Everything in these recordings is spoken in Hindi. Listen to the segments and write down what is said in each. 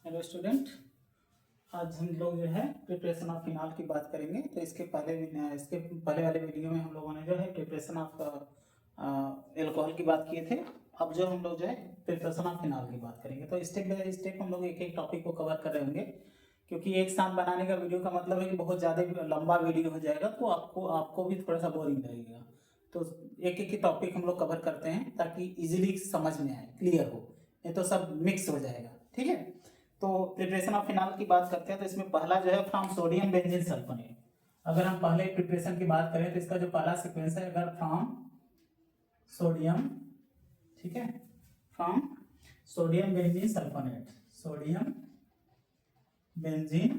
हेलो स्टूडेंट, आज हम लोग जो है प्रिपरेशन ऑफ फिनाल की बात करेंगे। तो इसके पहले वाले वीडियो में हम लोगों ने जो है प्रिपरेशन ऑफ एल्कोहल की बात किए थे। अब जो हम लोग जो है प्रिपरेशन ऑफ फिनाल की बात करेंगे। तो स्टेप बाय स्टेप हम लोग एक एक टॉपिक को कवर कर रहे होंगे, क्योंकि एक साथ बनाने का वीडियो का मतलब है कि बहुत ज़्यादा लंबा वीडियो हो जाएगा, तो आपको भी थोड़ा सा बोरिंग लगेगा। तो एक एक टॉपिक हम लोग कवर करते हैं ताकि इजीली समझ में आए, क्लियर हो, नहीं तो सब मिक्स हो जाएगा। ठीक है, तो प्रिपरेशन ऑफ फिनाल की बात करते हैं। तो इसमें पहला जो है फ्रॉम सोडियम बेंजीन सल्फोनेट। अगर हम पहले प्रिपरेशन की बात करें तो इसका जो पहला सीक्वेंस है, अगर फ्रॉम सोडियम, ठीक है, from sodium benzene sulphonate, sodium benzene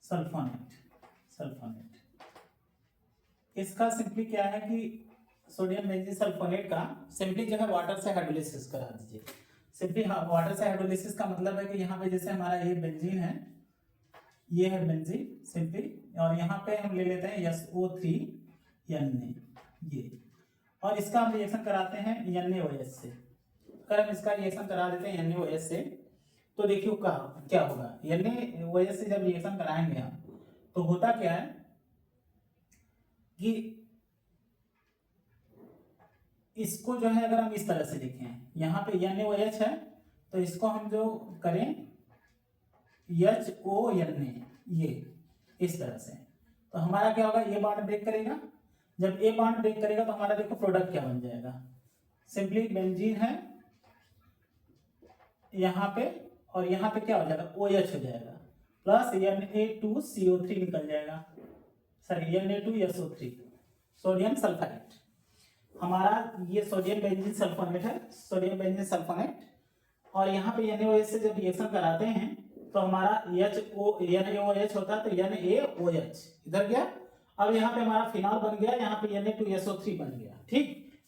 sulphonate इसका सिंपली क्या है कि सोडियम बेंजीन सल्फोनेट का सिंपली जो है वाटर से हाइड्रोलिसिस करा दीजिए। सिंपली वाटर से हाइड्रोलिसिस का मतलब है कि यहाँ पे जैसे हमारा ये बेंजीन है, ये है बेंजीन सिंपली, और यहाँ पे हम ले लेते हैं SO3 ये, और इसका हम रिएक्शन कराते हैं NaOH से। अगर हम इसका रिएक्शन करा देते हैं NaOH से, तो देखिए क्या होगा। NaOH से जब रिएक्शन कराएंगे हम, तो होता क्या है कि इसको जो है अगर हम इस तरह से लिखें, यहाँ पे NaOH है तो इसको हम जो करें HONA, ये इस तरह से, तो हमारा क्या होगा, ये बॉन्ड ब्रेक करेगा। जब ये बॉन्ड ब्रेक करेगा तो हमारा देखो प्रोडक्ट क्या बन जाएगा, सिंपली बेंजीन है यहाँ पे, और यहाँ पे क्या हो जाएगा, OH हो जाएगा, प्लस Na2CO3 निकल जाएगा, सॉरी Na2SO3, सोडियम सल्फाइड। हमारा ये सोडियम बेंजीन सल्फोनेट है, सोडियम बेंजीन सल्फोनेट, और यहाँ पे NaOH से जब रिएक्शन कराते हैं तो हमारा NaOH होता है, तो NaOH इधर गया। अब यहाँ पे हमारा फिनॉल बन गया, यहाँ पे Na2SO3 बन गया। ठीक,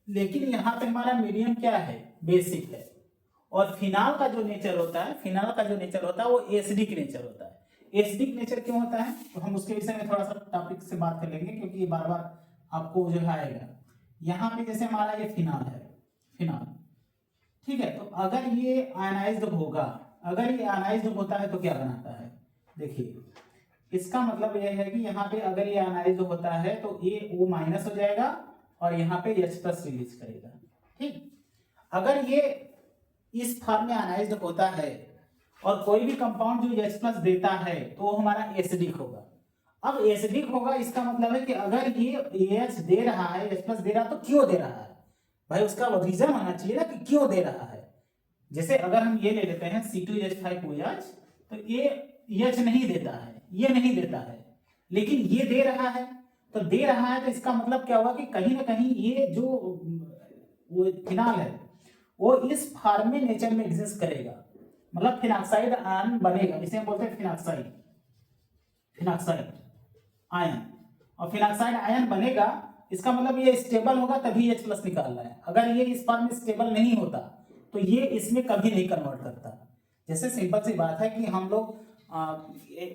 लेकिन यहाँ पे हमारा मीडियम क्या है, बेसिक है, और फिनॉल का जो नेचर होता है वो एसिडिक नेचर होता है। एसिडिक नेचर क्यों होता है, तो हम उसके विषय में थोड़ा सा टॉपिक से बात कर लेंगे, क्योंकि ये बार बार आपको जो है आएगा। यहाँ पे जैसे हमारा ये फिनॉल है, फिनॉल, ठीक है, तो अगर ये आयनाइज्ड होता है तो क्या बनाता है, देखिए इसका मतलब यह है कि यहाँ पे अगर ये आयनाइज्ड होता है तो ये O- हो जाएगा और यहाँ पे H+ रिलीज करेगा। ठीक, अगर ये इस फॉर्म में आयनाइज्ड होता है और कोई भी कंपाउंड जो H+ देता है तो वो हमारा एसिडिक होगा। अब एसिडिक होगा, इसका मतलब है कि अगर ये H दे रहा है, H+ दे रहा है, तो क्यों दे रहा है भाई, उसका रीजन होना चाहिए ना कि क्यों दे रहा है। जैसे अगर हम ये ले लेते हैं C2H5OH, तो ये H नहीं देता है, ये नहीं देता है, लेकिन ये दे रहा है। तो दे रहा है तो इसका मतलब क्या होगा कि कहीं ना कहीं ये जो वो फिनॉल है वो इस फॉर्म में नेचर में एग्जिस्ट करेगा, मतलब फिनॉक्साइड आयन बनेगा, इसे हम बोलते हैं फिनॉक्साइड आयन। और फिनॉक्साइड आयन बनेगा, इसका मतलब ये स्टेबल होगा तभी H+ निकाल रहा है। अगर ये इस फॉर्म में स्टेबल नहीं होता तो ये इसमें कभी नहीं कन्वर्ट करता। जैसे सिंपल सी बात है कि हम लोग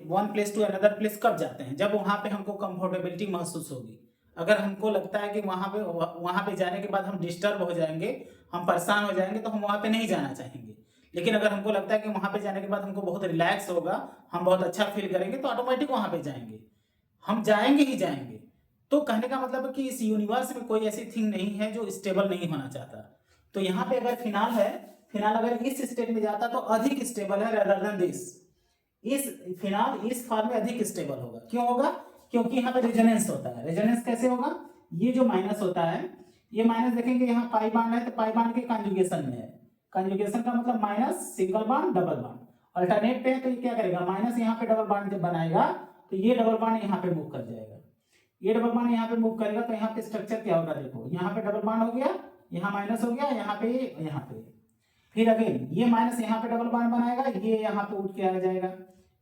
one place to another place कब जाते हैं, जब वहां पे हमको कंफर्टेबिलिटी महसूस होगी। अगर हमको लगता है कि वहां पे जाने के बाद हम डिस्टर्ब हो जाएंगे, हम परेशान हो जाएंगे, तो हम वहां पे नहीं जाना चाहेंगे। लेकिन अगर हमको लगता है कि वहां पे जाने के बाद हमको बहुत रिलैक्स होगा, हम बहुत अच्छा फील करेंगे, तो ऑटोमेटिक वहां पे जाएंगे, हम जाएंगे ही जाएंगे। तो कहने का मतलब है कि इस यूनिवर्स में कोई ऐसी थिंग नहीं है जो स्टेबल नहीं होना चाहता। तो यहाँ पे अगर फिनॉल है, फिनॉल अगर इस स्टेट में जाता तो अधिक स्टेबल है रेदर देन दिस। इस फिनॉल इस फॉर्म में अधिक स्टेबल होगा। क्यों होगा, क्योंकि यहाँ पे रेजोनेंस होता है। रेजोनेंस कैसे होगा, ये जो माइनस होता है, ये माइनस देखेंगे यहाँ पाई बांड है, तो पाई बांड के कंजुगेशन में है। कंजुगेशन का मतलब minus single bond double bond, alternate पे है, तो ये क्या करेगा, माइनस यहाँ पे डबल बांड जब बनाएगा तो ये डबल बांड यहाँ पे मूव कर जाएगा। ये डबल बांड यहाँ पे मूव करेगा तो यहाँ पे स्ट्रक्चर क्या होगा, देखो यहाँ पे डबल बांड हो गया, यहाँ माइनस हो गया, यहाँ पे फिर अगेन ये माइनस यहाँ पे डबल बांड बनाएगा, ये यहाँ पे उठ के आ जाएगा,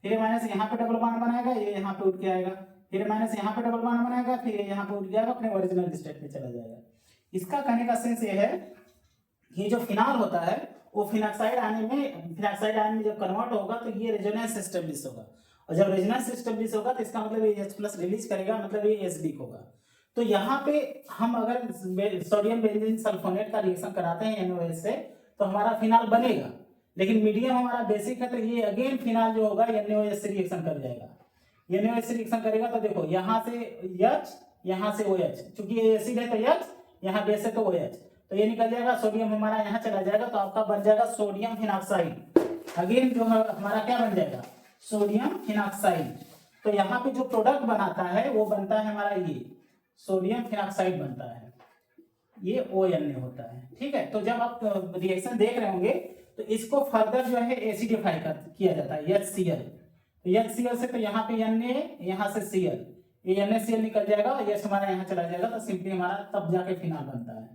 फिर माइनस यहाँ पे डबल बांड बनाएगा, ये यहाँ पे उठ के आएगा, फिर माइनस यहाँ पे डबल बांड बनाएगा, फिर यहाँ पे उठ जाएगा, अपने ओरिजिनल स्टेट में चला जाएगा। इसका कहने का सेंस ये है कि जो फिनॉल होता है वो फिनॉक्साइड आयन में जब कन्वर्ट होगा तो ये रेजोनेंस एस्टेब्लिश होगा, और जब रेजोनेंस एस्टेब्लिश होगा तो इसका मतलब ये H+ रिलीज करेगा, मतलब ये एसिडिक होगा। तो यहाँ पे हम अगर सोडियम बेंजीन सल्फोनेट का रिएक्शन कराते हैं NaOH से, तो हमारा फिनॉल बनेगा, लेकिन मीडियम हमारा बेसिक है, तो ये अगेन फिनाल जो होगा NaOH से रिएक्शन कर जाएगा। NaOH से रिएक्शन करेगा तो देखो यहाँ से H, यहाँ से OH, चूंकि ये एसिड है तो H, यहाँ बेस है तो OH, तो ये निकल जाएगा, सोडियम हमारा यहाँ चला जाएगा, तो आपका बन जाएगा सोडियम फिनॉक्साइड। अगेन जो है हमारा क्या बन जाएगा, सोडियम फिनॉक्साइड। तो यहाँ पे जो प्रोडक्ट बनाता है वो बनता है हमारा ये सोडियम फिनॉक्साइड बनता है, ये ONA होता है। ठीक है, तो जब आप रिएक्शन देख रहे होंगे तो इसको फर्दर जो है एसिडिफाई किया जाता है HCl। तो HCl से तो यहाँ पे Na, यहाँ से Cl, ये NaCl निकल जाएगा और H हमारा यहाँ चला जाएगा, तो सिंपली हमारा तब जाके फिनाल बनता है,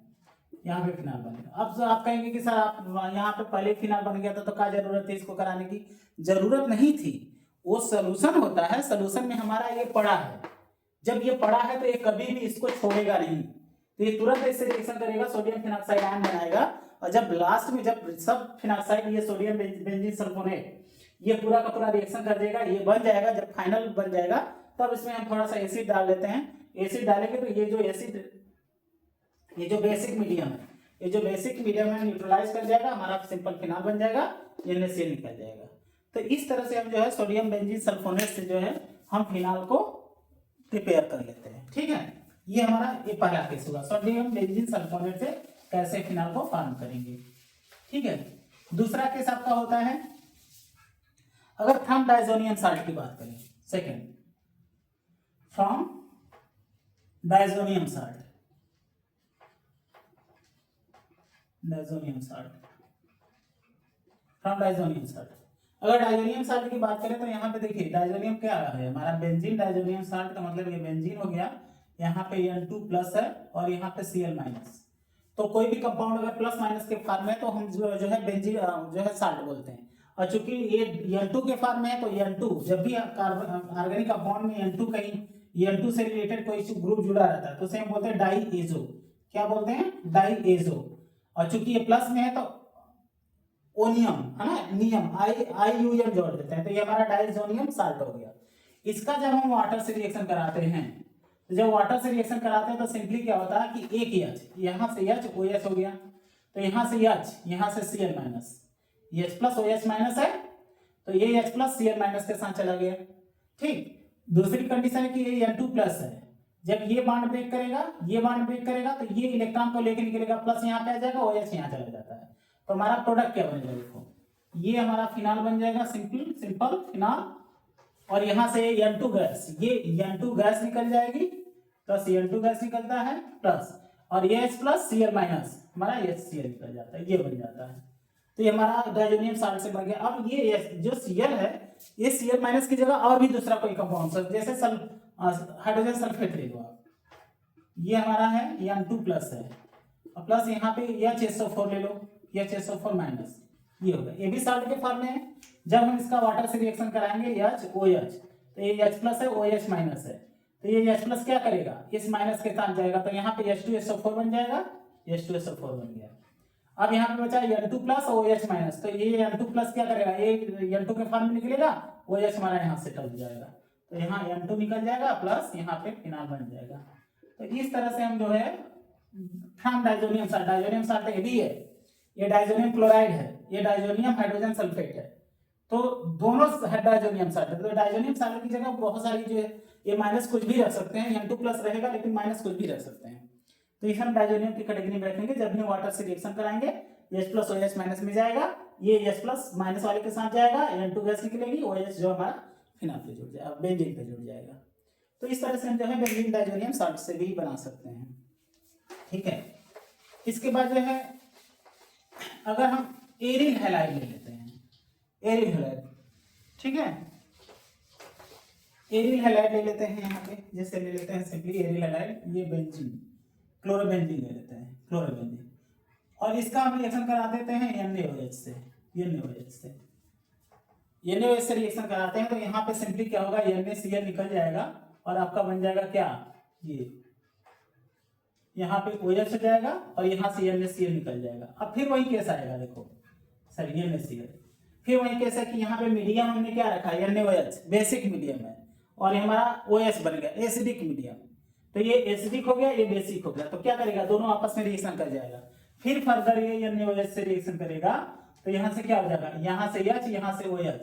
यहाँ पे फिनाल बनेगा। अब आप कहेंगे कि सर आप यहाँ पे पहले फिनाल बन गया था तो क्या जरूरत थी इसको कराने की? जरूरत नहीं थी, वो सोल्यूशन होता है, सोल्यूशन में हमारा ये पड़ा है, जब ये पड़ा है तो ये कभी भी इसको छोड़ेगा नहीं, तो ये तुरंत इससे रिएक्शन करेगा, सोडियम फिनॉक्साइड आयन बनाएगा, और जब लास्ट में जब सब फिनॉक्साइड ये सोडियम बेंजीन सल्फोनेट ये पूरा का पूरा रिएक्शन कर देगा, ये बन जाएगा, जब फाइनल बन जाएगा तब इसमें हम थोड़ा सा एसिड डाल देते हैं। एसिड डालेंगे तो ये जो एसिड, ये जो बेसिक मीडियम है, ये जो बेसिक मीडियम है न्यूट्रलाइज कर जाएगा, हमारा सिंपल फिनाल बन जाएगा, NaCl निकल जाएगा। तो इस तरह से हम जो है सोडियम बेंजीन सल्फोनेट से जो है हम फिनाल को प्रिपेयर कर लेते हैं। ठीक है, ये हमारा ये पहला केस होगा, सोडियम बेंजीन सल्फोनेट से कैसे फिनाल को फॉर्म करेंगे। ठीक है, दूसरा केस आपका होता है अगर फ्रॉम डायजोनियम साल्ट की बात करें, second from diazonium salt, diazonium salt, from diazonium salt. अगर डायजोनियम साल्ट की बात करें तो यहाँ पे देखिए डायजोनियम क्या है हमारा, बेंजीन डायजोनियम साल्ट का मतलब ये बेंजीन हो गया, यहाँ पे N2 प्लस है और यहाँ पे Cl माइनस। तो कोई भी कंपाउंड अगर प्लस माइनस के फॉर्म में तो हम जो है बेंजीन जो है साल्ट बोलते हैं, और चूंकि ये N2 के फॉर्म में है तो N2 जब भी ऑर्गेनिक कंपाउंड में N2 कहीं N2 से रिलेटेड कोई ग्रुप जुड़ा रहता है तो उसे हम बोलते हैं डाईएजो। क्या बोलते हैं? डाईएजो। और चूंकि ये प्लस में है तो ओनियम है ना, नियम IUM जोड़ देते हैं, तो ये हमारा डाइजोनियम साल्ट हो गया। इसका जब हम वाटर से रिएक्शन कराते हैं, तो जब वाटर से रिएक्शन कराते हैं तो सिंपली क्या होता है कि एक H, यहाँ से H OH हो गया, तो यहाँ से H, यहाँ से Cl minus, H plus OH minus है तो ये H प्लस Cl माइनस के साथ चला गया। ठीक, दूसरी कंडीशन है कि ये N2 प्लस है, जब ये बॉन्ड ब्रेक करेगा, ये बॉन्ड ब्रेक करेगा तो ये इलेक्ट्रॉन को लेके निकलेगा, प्लस यहाँ पे आ जाएगा, OH यहाँ चला जाता है, तो हमारा प्रोडक्ट क्या बनेगा? देखो ये हमारा फिनाल बन जाएगा, सिंपल फिनाल, और यहाँ से N2 गैस, ये N2 गैस निकल जाएगी, प्लस N2 गैस निकलता है प्लस, और ये H प्लस Cl माइनस हमारा HCl निकल जाता है, ये बन जाता है। तो ये हमारा डायजोनियम साल्ट से बन गया। अब ये जो Cl है, ये Cl माइनस की जगह और भी दूसरा कोई कंपाउंड, जैसे हाइड्रोजन सल्फेट ले लो आप, ये हमारा है N2 प्लस है, और प्लस यहाँ पे HSO4 ले लो, HSO4 माइनस, ये होगा, ये भी साल्ट के फॉर्म में है। जब हम इसका वाटर से रिएक्शन कराएंगे HOH, तो ये H प्लस है, OH माइनस है, तो ये H प्लस क्या करेगा, इस माइनस के साथ जाएगा, तो यहाँ पे H2SO4 बन जाएगा, H2SO4 बन गया। अब यहाँ पे बचा N2 प्लस OH माइनस, तो ये N2 प्लस क्या करेगा, ये N2 के फॉर्म में निकलेगा, OH हमारा यहाँ से टल जाएगा, तो यहाँ N2 निकल जाएगा, प्लस यहाँ पे फिनाल बन जाएगा। तो इस तरह से हम जो है फ्रॉम डायजोनियम साल्ट ये भी है, ये डायजोनियम क्लोराइड है, ये डायजोनियम हाइड्रोजन सल्फेट है, तो दोनों है डायजोनियम साल्ट। तो डायजोनियम साल्ट की जगह बहुत सारी जो है ये माइनस कुछ भी रख सकते हैं, N2 प्लस रहेगा लेकिन माइनस कुछ भी रख सकते हैं, तो इसे हम डायजोनियम की कैटेगरी में रखेंगे। जब भी वाटर से रिएक्शन कराएंगे H प्लस OH माइनस में जाएगा, ये H प्लस माइनस वाले के साथ जाएगा, N2 गैस निकलेगी, OH जो हमारा फिनाल पे जुड़ जाएगा, बेंजीन पे जुड़ जाएगा। तो इस तरह से हम जो है बेंजीन डायजोनियम साल्ट से भी बना सकते हैं। ठीक है, इसके बाद जो है अगर हम एरिल हैलाइड ले लेते हैं, एरिल हैलाइड, ठीक है, एरिल हैलाइड ले लेते हैं, यहाँ पे जैसे ले लेते हैं सिंपली एरिल हैलाइड, ये बेंजीन क्लोरोबेंजीन ले लेते हैं, क्लोरोबेंजीन, और इसका हम रिएक्शन करा देते हैं NaOH से, NaOH से रिएक्शन कराते हैं, तो यहाँ पे सिंपली क्या होगा, NaCl निकल जाएगा और आपका बन जाएगा क्या, ये यहाँ पे OH हो जाएगा और यहाँ से NaCl निकल जाएगा। अब फिर वही केस आएगा, देखो सर NaCl, फिर वही केस है कि यहाँ पे मीडियम हमने क्या रखा, NaOH बेसिक मीडियम है, और ये हमारा OH बन गया एसिडिक मीडियम, तो ये एसिडिक हो गया, ये बेसिक हो गया, तो क्या करेगा, दोनों आपस में रिएक्शन कर जाएगा, फिर फर्दर ये NaOH से रिएक्शन करेगा तो यहाँ से क्या हो जाएगा, यहाँ से H, यहाँ से OH,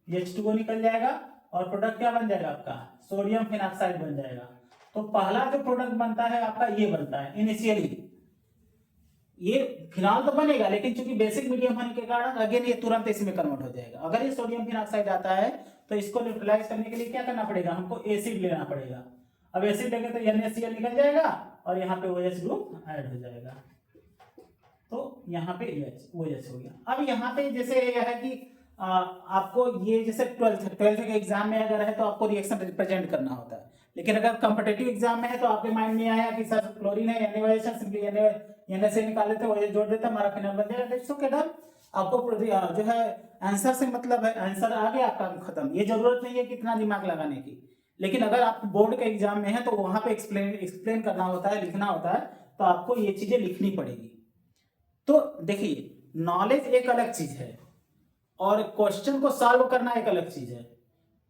H2O निकल जाएगा और प्रोडक्ट क्या बन जाएगा आपका, सोडियम फिनॉक्साइड बन जाएगा। तो पहला जो प्रोडक्ट बनता है आपका ये बनता है इनिशियली, ये फिनॉल तो बनेगा लेकिन चूंकि बेसिक मीडियम होने के कारण अगेन ये तुरंत इसमें कन्वर्ट हो जाएगा। अगर ये सोडियम फिनॉक्साइड आता है तो इसको न्यूट्रलाइज करने के लिए क्या करना पड़ेगा, हमको एसिड लेना पड़ेगा। अब एसिड लेंगे तो NaCl निकल जाएगा और यहाँ पे OH ग्रुप ऐड हो जाएगा, तो यहाँ पे OH हो गया। अब यहाँ पे जैसे यह है कि आपको ये जैसे 12th के एग्जाम में अगर है तो आपको रिएक्शन रिप्रेजेंट करना होता है, लेकिन अगर कॉम्पिटिटिव एग्जाम में है तो आपके माइंड में आया कि सर क्लोरीन है NaOH है, सिंपली Na से निकाल लेते हैं, OH जोड़ देते हैं, हमारा फिनॉल बन जाएगा। That's okay done. आपको जो है आंसर से मतलब है, आंसर आ गया आपका, खत्म। ये जरूरत नहीं है कितना दिमाग लगाने की, लेकिन अगर आप बोर्ड के एग्जाम में है तो वहां पे एक्सप्लेन करना होता है, लिखना होता है, तो आपको ये चीजें लिखनी पड़ेगी। तो देखिए नॉलेज एक अलग चीज है और क्वेश्चन को सॉल्व करना एक अलग चीज है।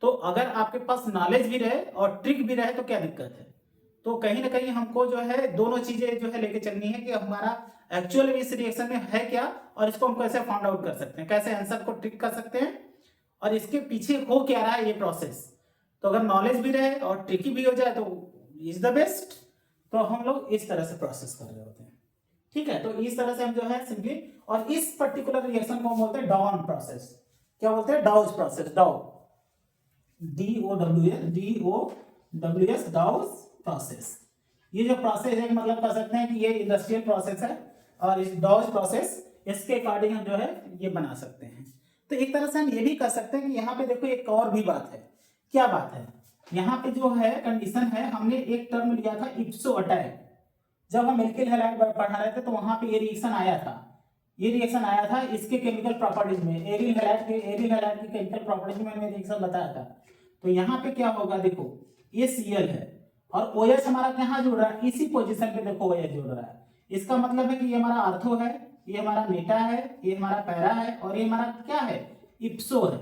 तो अगर आपके पास नॉलेज भी रहे और ट्रिक भी रहे तो क्या दिक्कत है। तो कहीं ना कहीं हमको जो है दोनों चीजें जो है लेके चलनी है कि हमारा एक्चुअल इस रिएक्शन में है क्या और इसको हम कैसे फाइंड आउट कर सकते हैं, कैसे आंसर को ट्रिक कर सकते हैं और इसके पीछे हो क्या रहा है ये प्रोसेस। तो अगर नॉलेज भी रहे और ट्रिकी भी हो जाए तो इज द बेस्ट। तो हम लोग इस तरह से प्रोसेस कर रहे होते हैं, ठीक है। तो इस तरह से हम जो है सिंपली, और इस पर्टिकुलर रिएक्शन को हम बोलते हैं डाउन प्रोसेस। क्या बोलते हैं, डाउज प्रोसेस, डाउ, DOWS, डाउज प्रोसेस। ये जो प्रोसेस है मतलब कह सकते हैं कि ये इंडस्ट्रियल प्रोसेस है और इस डाउज प्रोसेस इसके अकॉर्डिंग हम जो है ये बना सकते हैं। तो एक तरह से हम ये भी कह सकते हैं कि यहाँ पे देखो एक और भी बात है। क्या बात है, यहाँ पे जो है कंडीशन है, हमने एक टर्म लिया था इप्सो अटैक। जब हम एल्किल हैलाइड पढ़ा रहे थे तो वहां पे ये रिएक्शन आया था, ये रिएक्शन आया था इसके केमिकल प्रॉपर्टीज में, एरिल हैलाइड की केमिकल प्रॉपर्टीज में मैंने रिएक्शन बताया था। तो यहाँ पे क्या होगा, देखो ये Cl है और OH हमारा कहाँ जुड़ रहा है, इसी पोजीशन पे देखो OH जुड़ रहा है। इसका मतलब है कि ये हमारा आर्थो है, ये हमारा मेटा है, ये हमारा पैरा है और ये हमारा क्या है, इप्सो है।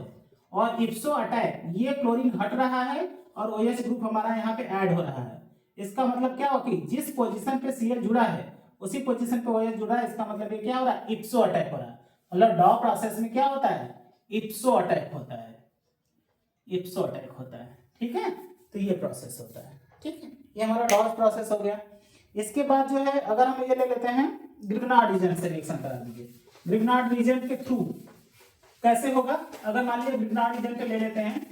और इप्सो अटैक, ये क्लोरीन हट रहा है और OH ग्रुप हमारा यहाँ पे ऐड हो रहा है। इसका मतलब क्या हो कि जिस पोजीशन पे Cl जुड़ा है उसी पोजीशन पे OH जुड़ा है। इसका मतलब ये क्या हो रहा है, इप्सो अटैक हो रहा है। मतलब डॉ प्रोसेस में क्या होता है, इप्सो अटैक होता है, इप्सो अटैक होता है, ठीक है। तो ये प्रोसेस होता है, ठीक है। ये हमारा डॉज प्रोसेस हो गया। इसके बाद जो है अगर हम ये ले लेते हैं ग्रिग्नार्ड रीजन से रिएक्शन करा दीजिए। ग्रिग्नार्ड रीजन के थ्रू कैसे होगा, अगर मान लीजिए ग्रिग्नार्ड रीजन के ले लेते हैं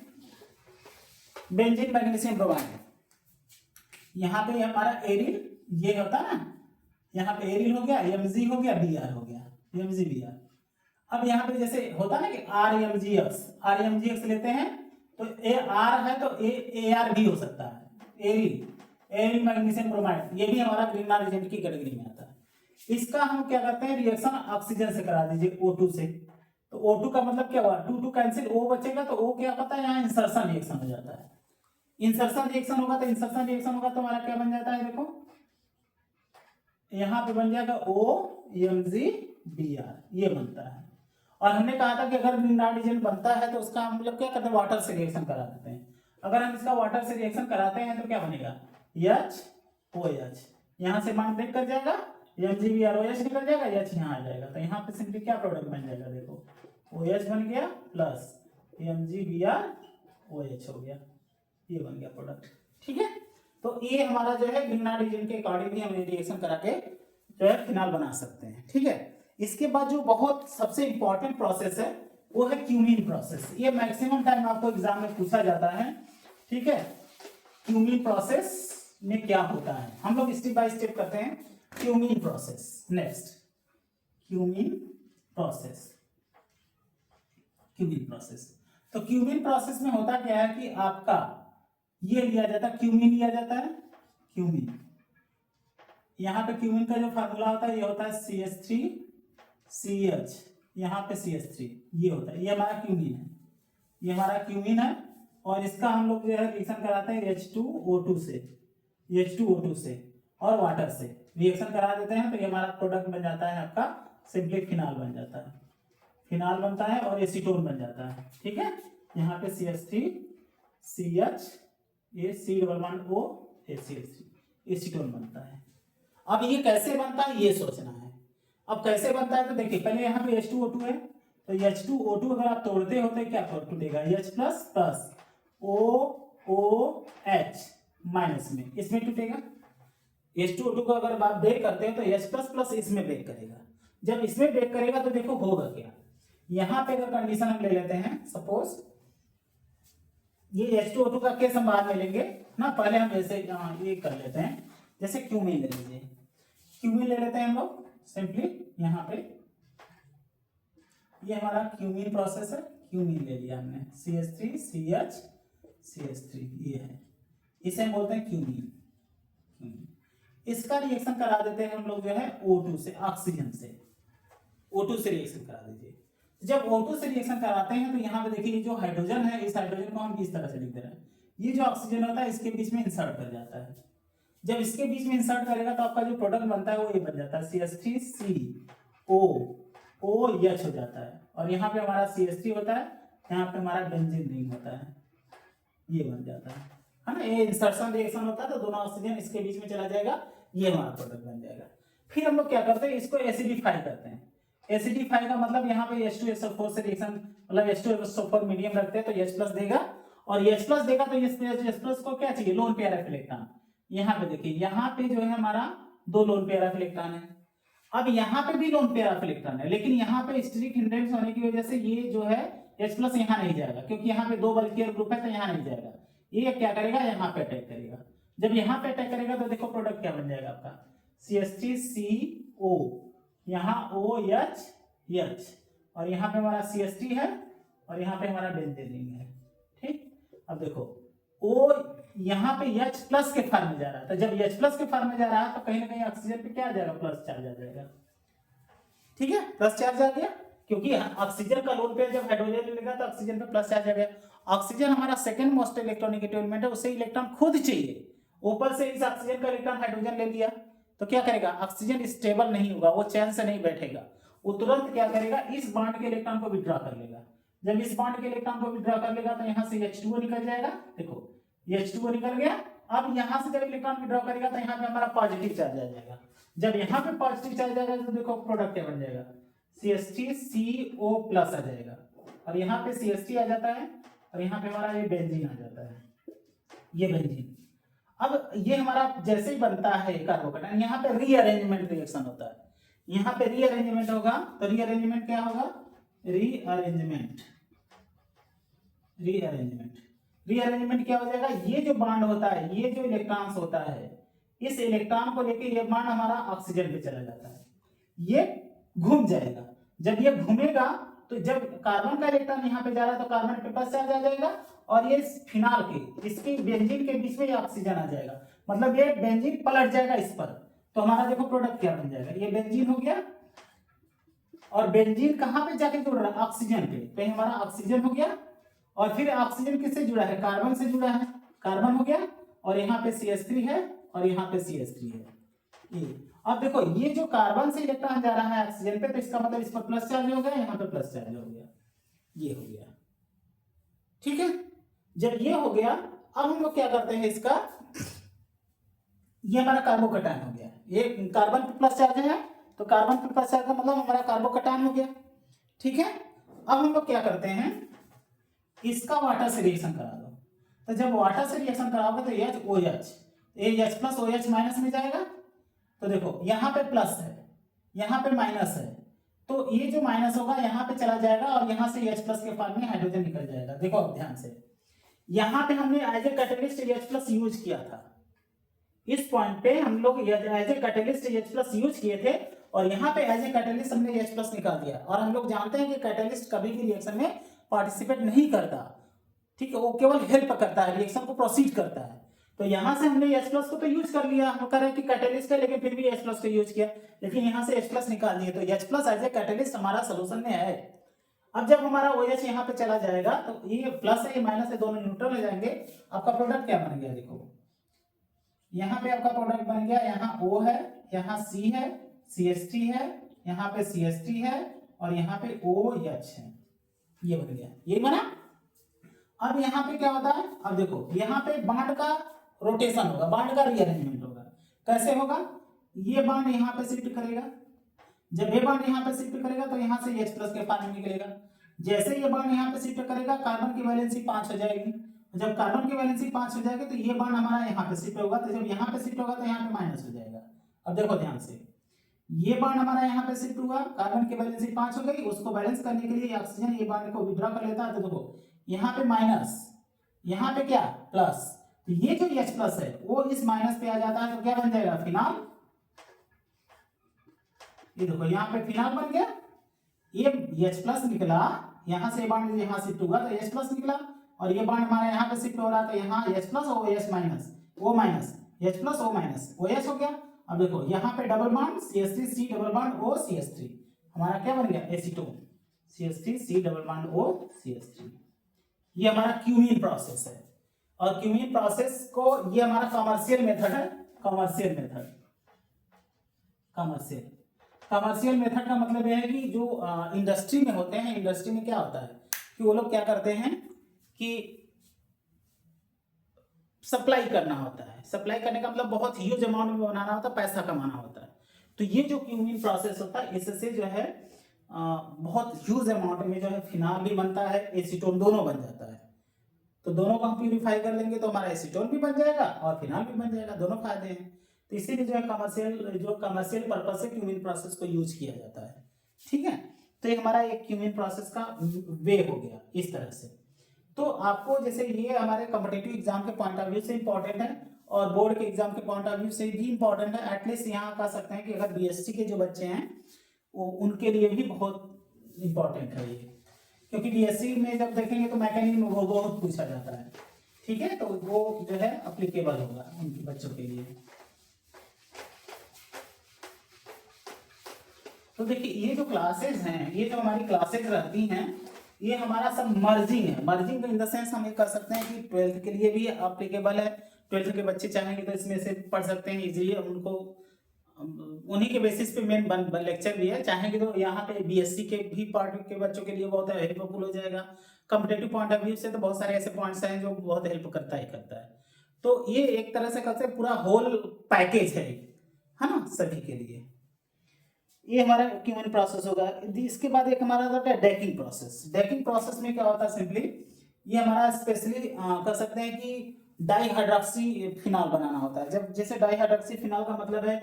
बेंजीन मैग्नीशियम ब्रोमाइड, यहाँ पे हमारा एरिल ये होता है ना, यहाँ पे एरिल हो गया, Mg हो गया, Br हो गया, MgBr। अब यहाँ पे जैसे होता ना कि RMgX लेते हैं तो R है तो AR भी हो सकता है, एरिल मैग्नीशियम ब्रोमाइड, ये भी हमारा ग्रिग्नार्ड रीजन की कैटेगरी में आता है। इसका हम क्या करते हैं, रिएक्शन ऑक्सीजन से करा दीजिए O2 से। तो O2 का मतलब क्या हुआ, 2 कैंसिल, O बचेगा तो O क्या होता है, यहाँ इंसर्शन रिएक्शन हो जाता है। इंसर्शन रिएक्शन होगा तो तो हमारा क्या बन जाता है, देखो यहाँ पे बन जाएगा OMgBr, ये बनता है। और हमने कहा था कि अगर ग्रिग्नार्ड रीजन बनता है तो उसका हम लोग क्या करते हैं, वाटर से रिएक्शन करा देते हैं। अगर हम इसका वाटर से रिएक्शन कराते हैं तो क्या बनेगा, HOH, यहाँ से मान ब्रेक कर जाएगा, MgBr OH निकल जाएगा, H यहाँ आ जाएगा। तो यहाँ पे सिंपली क्या प्रोडक्ट बन जाएगा, देखो OH बन गया प्लस MgBr OH हो गया, ये बन गया प्रोडक्ट, ठीक है। तो ये हमारा जो है ग्रिग्नार्ड रीजन के अकॉर्डिंग भी हम रिएक्शन करा के जो है फिनाल बना सकते हैं, ठीक है। इसके बाद जो बहुत सबसे इंपॉर्टेंट प्रोसेस है वो है क्यूमीन प्रोसेस। ये मैक्सिमम टाइम आपको एग्जाम में पूछा जाता है, ठीक है। क्यूमीन प्रोसेस में क्या होता है, हम लोग स्टेप बाय स्टेप करते हैं। Cumene process, next cumene process, cumene process. तो क्यूमीन प्रोसेस में होता क्या है कि आपका ये लिया जाता है, क्यूमीन लिया जाता है, क्यूमीन, यहाँ पे क्यूमीन का जो फार्मूला होता है ये होता है CH3CH, यहाँ पे CH3 ये होता है, ये हमारा क्यूमीन है, ये हमारा क्यूमीन है। और इसका हम लोग जो है रिएक्शन कराते हैं H2O2 से और वाटर से रिएक्शन करा देते हैं, तो ये हमारा प्रोडक्ट बन जाता है आपका सिंपली फिनाल बन जाता है, फिनाल बनता है और एसीटोन बन जाता है, ठीक है। यहाँ पे CH3CH, ये C11O CH3 एसीटोन बनता है। अब ये कैसे बनता है ये सोचना है। अब कैसे बनता है तो देखिए, पहले यहाँ पे H2O2 है, तो H2O2 अगर आप तोड़ते हो तो क्या प्रोडक्ट देगा, H plus plus OOH minus में, इसमें टूटेगा। H2O2 को अगर आप ब्रेक करते हैं तो H प्लस प्लस इसमें ब्रेक करेगा। जब इसमें ब्रेक करेगा तो देखो होगा क्या, यहाँ पे अगर कंडीशन हम ले लेते हैं, सपोज ये H2O2 का केस हम बाद में लेंगे ना, पहले हम जैसे ये कर लेते हैं, जैसे क्यूमीन ले लीजिए, क्यूमीन ले लेते हैं हम लोग सिंपली। यहाँ पे ये हमारा क्यूमीन प्रोसेस है, क्यूमीन ले लिया हमने, CH3CH CH3 ये है, इसे हम बोलते हैं क्यूमीन। इसका रिएक्शन करा देते हैं हम लोग जो है O2 से, ऑक्सीजन से, O2 से रिएक्शन करा दीजिए। जब O2 से रिएक्शन कराते हैं तो यहाँ पे देखिए जो हाइड्रोजन है, इस हाइड्रोजन को हम इस तरह से लिख दे रहे हैं, ये जो ऑक्सीजन होता है इसके बीच में इंसर्ट कर जाता है। जब इसके बीच में इंसर्ट करेगा तो आपका जो प्रोडक्ट बनता है वो ये बन जाता है, CH3COOH हो जाता है, और यहाँ पे हमारा CH3 होता है, यहाँ पे हमारा बेंजीन रिंग होता है, ये बन जाता है ना। ये इंसर्शन रिएक्शन होता है तो दोनों ऑक्सीजन इसके बीच में चला जाएगा, ये हमारा प्रोडक्ट बन जाएगा। फिर हम लोग क्या करते हैं, इसको एसिडिफाई करते हैं। एसिडिफाई का मतलब यहाँ पे H2SO4 से रिएक्शन, मतलब H2SO4 मीडियम रखते हैं तो H प्लस देगा, और H प्लस देगा तो H प्लस को क्या चाहिए, लोन पेयर ऑफ इलेक्ट्रॉन। यहाँ पे देखिए, यहाँ पे जो है हमारा 2 लोन पेयर ऑफ इलेक्ट्रॉन है। अब यहाँ पे भी लोन पेयर ऑफ इलेक्ट्रॉन है, लेकिन यहाँ पे स्टेरिक हिंड्रेंस होने की वजह से ये जो है H प्लस यहाँ नहीं जाएगा, क्योंकि यहाँ पे 2 बल्कियर ग्रुप है तो यहाँ नहीं जाएगा। ये क्या करेगा, यहाँ पे अटैक करेगा। जब यहाँ पे अटैक करेगा तो देखो प्रोडक्ट क्या बन जाएगा आपका, CH3CO, यहाँ OH, और यहाँ पे हमारा CH3 है, और यहाँ पे हमारा बेंजीन रिंग है। ठीक, अब देखो O यहाँ पे H प्लस के फॉर्म में जा रहा है, तो जब H प्लस के फॉर्म में जा रहा है तो कहीं ना कहीं ऑक्सीजन पे क्या आ जाएगा, प्लस चार्ज आ जाएगा। ठीक है, प्लस चार्ज आ गया, क्योंकि ऑक्सीजन का लोन पेयर जब हाइड्रोजन लेगा तो ऑक्सीजन पे प्लस चार्ज आ गया। ऑक्सीजन हमारा सेकंड मोस्ट इलेक्ट्रोनेगेटिव एलिमेंट है, उसे इलेक्ट्रॉन खुद चाहिए, ऊपर से इस ऑक्सीजन का इलेक्ट्रॉन हाइड्रोजन ले लिया तो क्या करेगा, ऑक्सीजन स्टेबल नहीं होगा, वो चैन से नहीं बैठेगा, वो तुरंत क्या करेगा, इस बॉन्ड के इलेक्ट्रॉन को विड्रॉ कर लेगा। जब इस बॉन्ड के इलेक्ट्रॉन को विड्रॉ कर लेगा तो यहाँ से H2O निकल जाएगा, देखो H2O निकल गया। अब यहाँ से जब इलेक्ट्रॉन विड्रॉ करेगा तो यहाँ पे हमारा पॉजिटिव चार्ज आ जाएगा। जब यहाँ पे पॉजिटिव चार्ज आएगा तो देखो प्रोडक्ट क्या बन जाएगा, CH3CO प्लस आ जाएगा, और यहाँ पे CH3 आ जाता है, और यहाँ पे हमारा ये बेंजीन आ जाता है, ये बेंजीन। अब ये हमारा जैसे ही बनता है कार्बोकेटायन, यहाँ पे रीअरेंजमेंट रिएक्शन होता है, यहाँ पे रीअरेंजमेंट होगा, तो रीअरेंजमेंट क्या होगा, रीअरेंजमेंट क्या हो जाएगा, ये जो बॉन्ड होता है, ये जो इलेक्ट्रॉन्स होता है, इस इलेक्ट्रॉन को लेके ये बॉन्ड हमारा ऑक्सीजन पे चला जाता है, ये घूम जाएगा। जब ये घूमेगा तो जब कार्बन का इलेक्ट्रॉन यहाँ पे जा रहा है तो कार्बन पे प्लस चार्ज आ जाएगा, और ये फिनाल के इसकी बेंजीन के बीच में ये ऑक्सीजन आ जाएगा, मतलब ये बेंजीन पलट जाएगा इस पर, तो हमारा देखो प्रोडक्ट क्या बन जाएगा, ये बेंजीन हो गया, और बेंजीन कहाँ पे जाके जुड़ रहा है, ऑक्सीजन पे, तो हमारा ऑक्सीजन हो गया, और फिर ऑक्सीजन किससे जुड़ा है, कार्बन से जुड़ा है, कार्बन हो गया, और यहाँ पे CH3 है, और यहाँ पे CH3 है। ये अब देखो, ये जो कार्बन से इलेक्ट्रॉन जा रहा है ऑक्सीजन पे, तो इसका मतलब इस पर प्लस चार्ज हो गया, यहाँ पे प्लस चार्ज हो गया, ये हो गया। ठीक है, जब ये हो गया, अब हम लोग क्या करते हैं, इसका ये हमारा कार्बोकेटायन हो गया, ये कार्बन पे प्लस चार्ज है, तो कार्बन पे प्लस चार्ज का मतलब हमारा कार्बोकेटायन हो गया। ठीक है, अब हम लोग क्या करते हैं, इसका वाटर से रिएक्शन करा दो, तो जब वाटर से रिएक्शन कराओगे तो HOH, H plus OH minus में जाएगा, तो देखो यहाँ पे प्लस है, यहाँ पे माइनस है, तो ये जो माइनस होगा यहाँ पे चला जाएगा, और यहाँ से H प्लस के फॉर्म में हाइड्रोजन निकल जाएगा। देखो अब ध्यान से, यहाँ पे हमने as a catalyst H plus use किया था, इस पॉइंट पे हम लोग as a catalyst H plus use किए थे, और यहाँ पे एज ए कैटेलिस्ट हमने H प्लस निकाल दिया। और हम लोग जानते हैं कि कैटेलिस्ट कभी भी रिएक्शन में पार्टिसिपेट नहीं करता, ठीक है, वो केवल हेल्प करता है, रिएक्शन को प्रोसीड करता है। तो यहाँ से हमने H प्लस को तो यूज कर लिया, हम कह रहे हैं कि कैटेलिस्ट है, लेकिन फिर भी H प्लस को यूज किया, लेकिन यहाँ से H प्लस निकाल दिए, तो H plus as a catalyst हमारा सोल्यूशन में है। अब जब हमारा OH यहाँ पे चला जाएगा तो ये प्लस है, ये माइनस है, दोनों न्यूट्रल हो जाएंगे। आपका प्रोडक्ट क्या बन गया, देखो यहाँ पे आपका प्रोडक्ट बन गया, यहाँ O है, यहाँ C है, CH3 है, यहाँ पे CH3 है, और यहाँ पे OH है, ये बन गया, ये बना। अब यहाँ पे क्या होता है, अब देखो यहाँ पे बॉन्ड का रोटेशन होगा, बॉन्ड का रीअरेंजमेंट होगा। कैसे होगा, ये बॉन्ड यहाँ पे शिफ्ट करेगा, जब ये बॉन्ड यहाँ पे शिफ्ट करेगा तो यहाँ से H प्लस के फॉर्म में निकलेगा। जैसे ये बॉन्ड यहाँ पे शिफ्ट करेगा कार्बन की वैलेंसी 5 हो जाएगी। जब कार्बन की वैलेंसी 5 हो जाएगी तो ये बॉन्ड हमारा यहाँ पे शिफ्ट होगा, तो जब यहाँ पे शिफ्ट होगा तो यहाँ पे माइनस हो जाएगा। अब देखो ध्यान से, ये बॉन्ड हमारा यहाँ पे शिफ्ट हुआ, कार्बन की वैलेंसी 5 हो गई, उसको बैलेंस करने के लिए ऑक्सीजन ये बॉन्ड को विड्रॉ कर लेता है, तो देखो यहाँ पे माइनस, यहाँ पे क्या प्लस, तो ये जो H प्लस है वो इस माइनस पे आ जाता है, तो क्या बन जाएगा फिनॉल। ये देखो यहाँ पे फिनॉल बन गया, ये H प्लस निकला, यहाँ से बॉन्ड यहाँ शिफ्ट हुआ तो H प्लस निकला, और ये बॉन्ड हमारा यहाँ पे शिफ्ट हो रहा है तो यहाँ H प्लस और OH minus, O minus, H plus O minus, OH हो गया। अब देखो यहाँ पे double bond CH3 C double bond O CH3, हमारा क्या बन गया acetone, CH3 C double bond O CH3। ये हमारा क्यूमीन प्रोसेस है, और क्यूमीन प्रोसेस को ये हमारा कमर्शियल मेथड है। कमर्शियल मेथड, कमर्शियल मेथड का मतलब यह है कि जो इंडस्ट्री में होते हैं, इंडस्ट्री में क्या होता है कि वो लोग क्या करते हैं कि सप्लाई करना होता है। सप्लाई करने का मतलब बहुत ह्यूज अमाउंट में बनाना होता है, पैसा कमाना होता है। तो ये जो क्यूमीन प्रोसेस होता है इससे जो है बहुत ह्यूज अमाउंट में जो है फिनॉल भी बनता है, एसीटोन दोनों बन जाता है। तो दोनों को हम प्यूरिफाई कर लेंगे तो हमारा एसीटोन भी बन जाएगा और फिनॉल भी बन जाएगा, दोनों फायदे हैं। तो इसीलिए जो है कमर्शियल पर्पस से क्यूमीन प्रोसेस को यूज किया जाता है। ठीक है, तो ये हमारा एक क्यूमीन प्रोसेस का वे हो गया इस तरह से। तो आपको जैसे ये हमारे कॉम्पिटिटिव एग्जाम के पॉइंट ऑफ व्यू से इंपॉर्टेंट है और बोर्ड के एग्जाम के पॉइंट ऑफ व्यू से भी इंपॉर्टेंट है। एटलीस्ट यहाँ कह सकते हैं कि अगर बीएससी के जो बच्चे हैं उनके लिए भी बहुत इंपॉर्टेंट है ये, क्योंकि बीएससी में जब देखेंगे तो मैकेनिज्म वो बहुत पूछा जाता है। ठीक है, तो वो जो है अप्लीकेबल होगा उनके बच्चों के लिए। तो देखिए ये जो क्लासेस हैं, ये जो हमारी क्लासेस रहती हैं, ये हमारा सब मर्जिंग है। मर्जिंग इन द सेंस हम ये कर सकते हैं कि 12th के लिए भी अप्लीकेबल है। 12th के बच्चे चाहेंगे तो इसमें से पढ़ सकते हैं इजीली, उनको उन्हीं के बेसिस पे मेन लेक्चर भी है। चाहेंगे तो यहाँ पे बीएससी के भी पार्ट के बच्चों के लिए बहुत हेल्पफुल हो जाएगा। कॉम्पिटेटिव पॉइंट ऑफ व्यू से तो बहुत सारे ऐसे पॉइंट्स हैं जो बहुत हेल्प करता है। तो ये एक तरह से कहते हैं पूरा होल पैकेज है ना सभी के लिए। ये हमारा क्यूमीन प्रोसेस होगा। इसके बाद एक हमारा होता है डेकिंग प्रोसेस। डेकिंग प्रोसेस में क्या होता है, सिंपली ये हमारा स्पेशली कह सकते हैं कि डाइहाइड्रॉक्सी फिनॉल बनाना होता है। जब जैसे डाइहाइड्रॉक्सी फिनॉल का मतलब है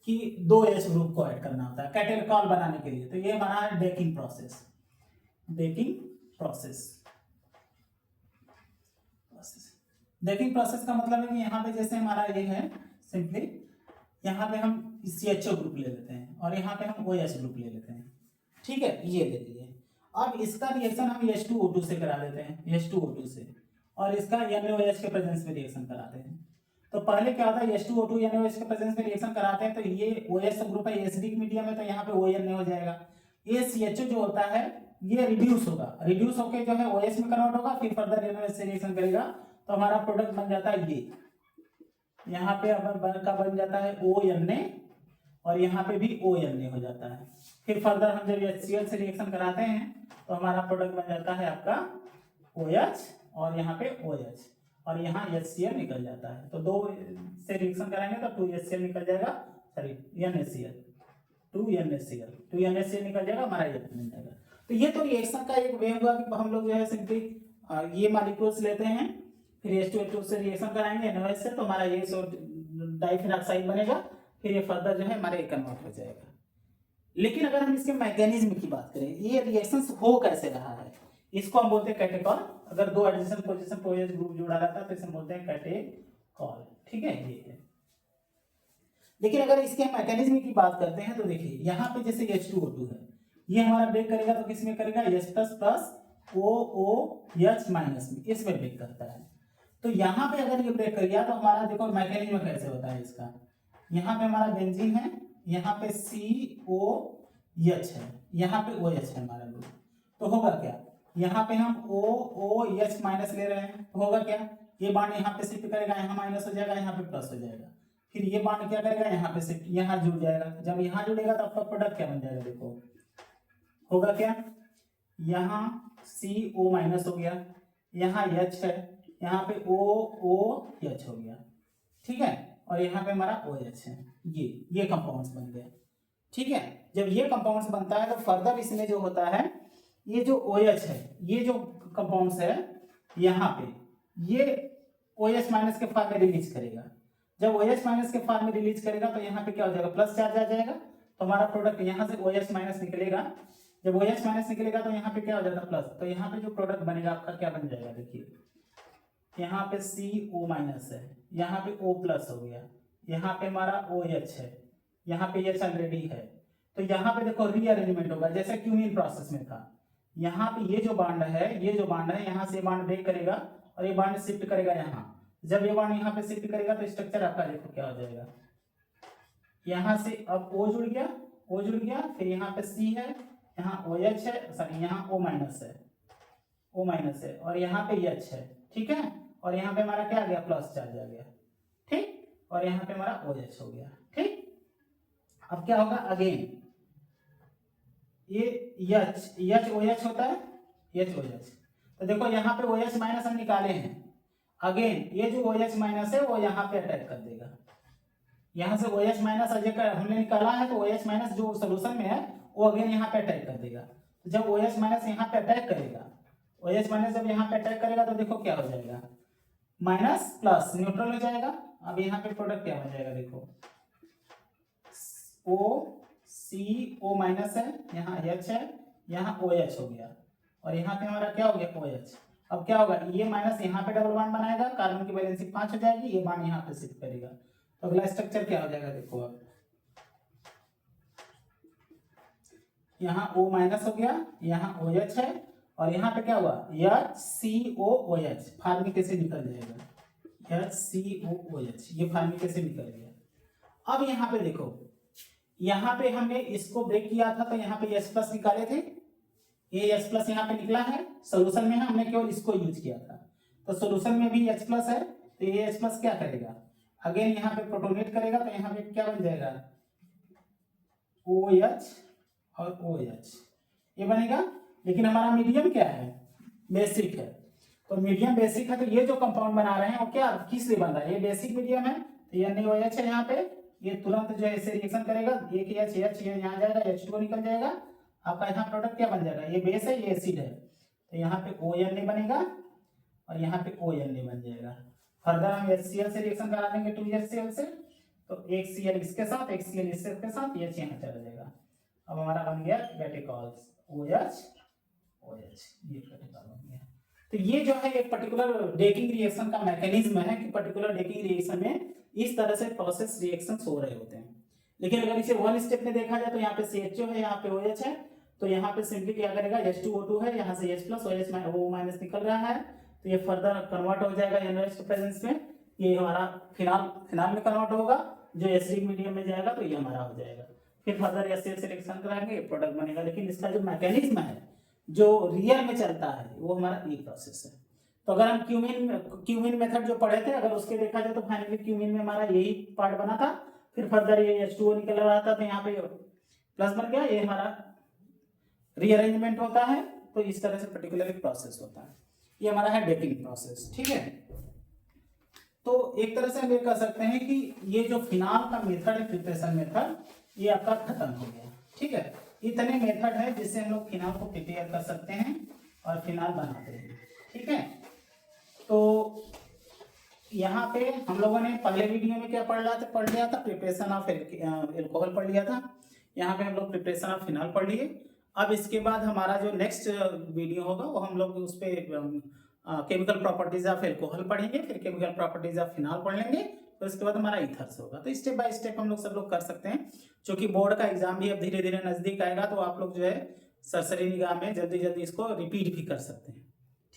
कि 2 H ग्रुप को ऐड करना होता है कैटेलकॉल बनाने के लिए, तो ये हमारा है decking process. Decking process decking process का मतलब है कि यहाँ पे जैसे हमारा ये है, सिंपली यहाँ पे हम CHO ग्रुप ले लेते हैं और यहाँ पे हम OH ग्रुप ले लेते हैं। ठीक है, ये ले लीजिए। अब इसका रिएक्शन हम H2O2 से करा देते हैं, H2O2 से, और इसका NaOH के प्रेजेंस में रिएक्शन कराते हैं। तो पहले क्या होता है, H2O2 NaOH के प्रेजेंस में रिएक्शन कराते हैं तो ये OH ग्रुप है, एसिडिक मीडियम है, तो यहाँ पे ONA हो जाएगा। ये CHO जो होता है ये रिड्यूस होगा, रिड्यूस होकर जो है OH में कन्वर्ट होगा, फिर फर्दर NaOH से रिएक्शन करेगा तो हमारा प्रोडक्ट बन जाता है ये। यहाँ पे अब बन जाता है ONA और यहाँ पे भी ONA हो जाता है। फिर फर्दर हम जब HCl से रिएक्शन कराते हैं तो हमारा प्रोडक्ट बन जाता है आपका OH और यहाँ पे OH और यहाँ HCl निकल जाता है। तो 2 से रिएक्शन कराएंगे तो 2HCl निकल जाएगा, सॉरी NaCl, 2NaCl निकल जाएगा, हमारा ये बन जाएगा। तो ये तो रिएक्शन का एक वे हुआ कि हम लोग जो है सिंपली ये मॉलिक्यूल्स लेते हैं, फिर H2O2 से रिएक्शन कराएंगे NaOH से, तो हमारा ये डाइफिनॉक्साइड बनेगा, फिर ये फर्दर जो है हमारे कन्वर्ट हो जाएगा। लेकिन अगर हम इसके मैकेनिज्म की बात करें, ये रिएक्शंस हो कैसे रहा है, इसको हम बोलते हैं कैटेकॉल। अगर 2 एडिशन पोजीशन पर OH ग्रुप जुड़ा रहता है तो इसे बोलते हैं कैटेकॉल। ठीक है, ये है। लेकिन अगर इसके मैकेनिज्म की बात करते हैं तो देखिए यहाँ पे जैसे H2O2 है, ये हमारा ब्रेक करेगा तो किसमें करेगा, H प्लस OOH माइनस में, इसमें ब्रेक करता है। तो यहाँ पे अगर ये ब्रेक कर गया तो हमारा देखो मैकेनिज्म कैसे होता है इसका। यहाँ पे हमारा बेंजीन है, यहाँ पे COH है, यहाँ पे OH है हमारा ग्रुप, तो होगा क्या, यहाँ पे हम OOH माइनस ले रहे हैं, तो होगा क्या, ये बॉन्ड यहाँ पे शिफ्ट करेगा, यहाँ माइनस हो जाएगा, यहाँ पे प्लस हो जाएगा। फिर ये बॉन्ड क्या करेगा, यहाँ पे शिफ्ट, यहाँ जुड़ जाएगा। जब यहाँ जुड़ेगा तो आपका प्रोडक्ट क्या बन जाएगा, देखो होगा क्या, यहाँ CO माइनस हो गया, यहाँ H है, यहाँ पे OOH हो गया। ठीक है, और यहाँ पे हमारा OH है, ये कंपाउंड्स बन गए। ठीक है। जब ये कंपाउंड्स बनता है तो फर्दर इसमें जो होता है, ये जो OH है, ये जो कंपाउंड्स है यहाँ पे, ये OH माइनस के फॉर्म में रिलीज करेगा। जब OH माइनस के फॉर्म में रिलीज करेगा तो यहाँ पे क्या हो जाएगा, प्लस चार्ज आ जाएगा। तो हमारा प्रोडक्ट यहाँ से OH माइनस निकलेगा। जब OH माइनस निकलेगा तो यहाँ पे क्या हो जाता है, प्लस। तो यहाँ पे जो प्रोडक्ट बनेगा आपका क्या बन जाएगा, देखिए यहाँ पे CO माइनस है, यहाँ पे O प्लस हो गया, यहाँ पे हमारा OH है, यहाँ पे H ऑलरेडी है। तो यहाँ पे देखो रीअरेंजमेंट होगा, जैसे क्यूमीन प्रोसेस में था। यहाँ पे ये जो बॉन्ड है, ये जो बॉन्ड है, यहाँ से बॉन्ड ब्रेक करेगा और ये बॉन्ड शिफ्ट करेगा यहाँ। जब ये बॉन्ड यहाँ पे शिफ्ट करेगा तो स्ट्रक्चर आपका देखो क्या हो जाएगा, यहाँ से अब O जुड़ गया, O जुड़ गया, फिर यहाँ पे C है, यहाँ OH है, सॉरी यहाँ O माइनस है, O माइनस है, और यहाँ पे H है, ठीक है। और यहाँ पे हमारा क्या आ गया, प्लस चार्ज आ गया, ठीक। और यहाँ पे हमारा OH हो गया, ठीक। अब क्या होगा, अगेन ये H OH होता है, H OH। तो देखो यहाँ पे OH माइनस हम निकाले हैं, अगेन ये जो OH माइनस है वो यहाँ पे अटैक कर देगा। यहाँ से OH माइनस हमने निकाला है, तो OH माइनस जो सोल्यूशन में है वो अगेन यहाँ पे अटैक कर देगा। तो जब OH माइनस यहाँ पे अटैक करेगा, OH माइनस जब यहाँ पे अटैक करेगा तो देखो क्या हो जाएगा, माइनस प्लस न्यूट्रल हो जाएगा। अब यहाँ पे प्रोडक्ट क्या हो जाएगा, देखो CO माइनस है, यहाँ H है, यहाँ OH हो गया, और यहाँ पे हमारा क्या हो गया, OH। अब क्या होगा, ये माइनस यहाँ पे डबल बॉन्ड बनाएगा, कार्बन की वैलेंसी 5 हो जाएगी, ये बॉन्ड यहाँ पे शिफ्ट करेगा। तो अगला स्ट्रक्चर क्या हो जाएगा, देखो अब यहाँ O माइनस हो गया, यहाँ OH है, और यहाँ पे क्या हुआ, HCOOH फार्मिक एसिड निकल जाएगा, HCOOH ये फार्मिक एसिड निकल गया। अब यहाँ पे देखो, यहाँ पे हमने इसको ब्रेक किया था तो यहाँ पे H प्लस निकाले थे, ये H प्लस यहाँ पे निकला है, सोल्यूशन में हमने केवल इसको यूज किया था। तो सोल्यूशन में भी H प्लस है, तो ये H प्लस क्या करेगा, अगेन यहाँ पे प्रोटोनेट करेगा, तो यहाँ पे क्या बन जाएगा, OH और OH ये बनेगा। लेकिन हमारा मीडियम क्या है, बेसिक है। तो मीडियम बेसिक है, तो ये जो कंपाउंड बना रहे हैं वो क्या किस लिए बन रहा है, ये बेसिक मीडियम है, तो ये NaOH है, यहाँ पे ये तुरंत जो है इससे रिएक्शन करेगा, एक H ये यहाँ जाएगा, H2O निकल जाएगा, आपका यहाँ प्रोडक्ट क्या बन जाएगा, ये बेस है, ये एसिड है, तो यहाँ पे ONA बनेगा और यहाँ पे ONA बन जाएगा। फर्दर हम HCl से रिएक्शन करा देंगे 2HCl से, तो एक Cl इसके साथ, एक Cl इसके साथ, ये यहाँ चला जाएगा। अब हमारा बन गया कैटेकॉल्स OH, ये कैटेकॉल बन गया। तो ये जो है एक पर्टिकुलर डेकिंग रिएक्शन का मैकेनिज्म है कि पर्टिकुलर डेकिंग रिएक्शन में इस तरह से प्रोसेस रिएक्शंस हो रहे होते हैं। लेकिन अगर इसे वन स्टेप में देखा जाए तो यहाँ पे CHO है, यहाँ पे OH है, तो यहाँ पे सिंपली क्या करेगा, H2O2 है, यहाँ से H plus OH O minus निकल रहा है, तो ये फर्दर कन्वर्ट हो जाएगा NaOH के प्रेजेंस में, ये हमारा फिनाल में कन्वर्ट होगा, जो एसिडिक मीडियम में जाएगा तो ये हमारा हो जाएगा। फिर फर्दर HCl से रिएक्शन कराएंगे, प्रोडक्ट बनेगा। लेकिन इसका जो मैकेनिज्म है जो रियल में चलता है वो हमारा ये प्रोसेस है। तो अगर हम क्यूमीन मेथड जो पढ़े थे, अगर उसके देखा जाए तो फाइनली क्यूमीन में हमारा यही पार्ट बना था, फिर फर्दर ये H2O निकल रहा था, तो यहाँ पे प्लस बन गया, ये हमारा रीअरेंजमेंट होता है। तो इस तरह से पर्टिकुलर एक प्रोसेस होता है, ये हमारा है डेकिंग प्रोसेस, ठीक है। तो एक तरह से हम ये कह सकते हैं कि ये जो फिनाल का मेथड है, प्रिपरेशन मेथड, ये आपका खत्म हो गया, ठीक है। इतने मेथड है जिससे हम लोग फिनाल को प्रिपेयर कर सकते हैं और फिनाल बनाते हैं, ठीक है। तो यहाँ पे हम लोगों ने पहले वीडियो में क्या पढ़ लिया था प्रिपरेशन ऑफ एल्कोहल पढ़ लिया था। यहाँ पे हम लोग प्रिपरेशन ऑफ फिनाल पढ़ लिए। अब इसके बाद हमारा जो नेक्स्ट वीडियो होगा वो हम लोग उस पर केमिकल प्रॉपर्टीज ऑफ एल्कोहल पढ़ेंगे, फिर केमिकल प्रॉपर्टीज ऑफ फिनाल पढ़ लेंगे, तो इसके बाद हमारा ईथर्स होगा। तो स्टेप बाय स्टेप हम लोग सब लोग कर सकते हैं, क्योंकि बोर्ड का एग्जाम भी अब धीरे धीरे नजदीक आएगा, तो आप लोग जो है सरसरी निगाह में जल्दी जल्दी इसको रिपीट भी कर सकते हैं,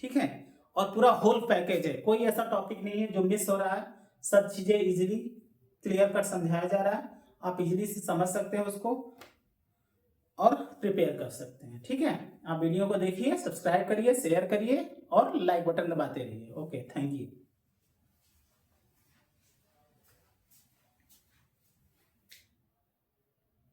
ठीक है। और पूरा होल पैकेज है, कोई ऐसा टॉपिक नहीं है जो मिस हो रहा है, सब चीजें इजीली क्लियर कट समझाया जा रहा है, आप इजीली से समझ सकते हैं उसको और प्रिपेयर कर सकते हैं, ठीक है। आप वीडियो को देखिए, सब्सक्राइब करिए, शेयर करिए और लाइक बटन दबाते रहिए। Okay, thank you.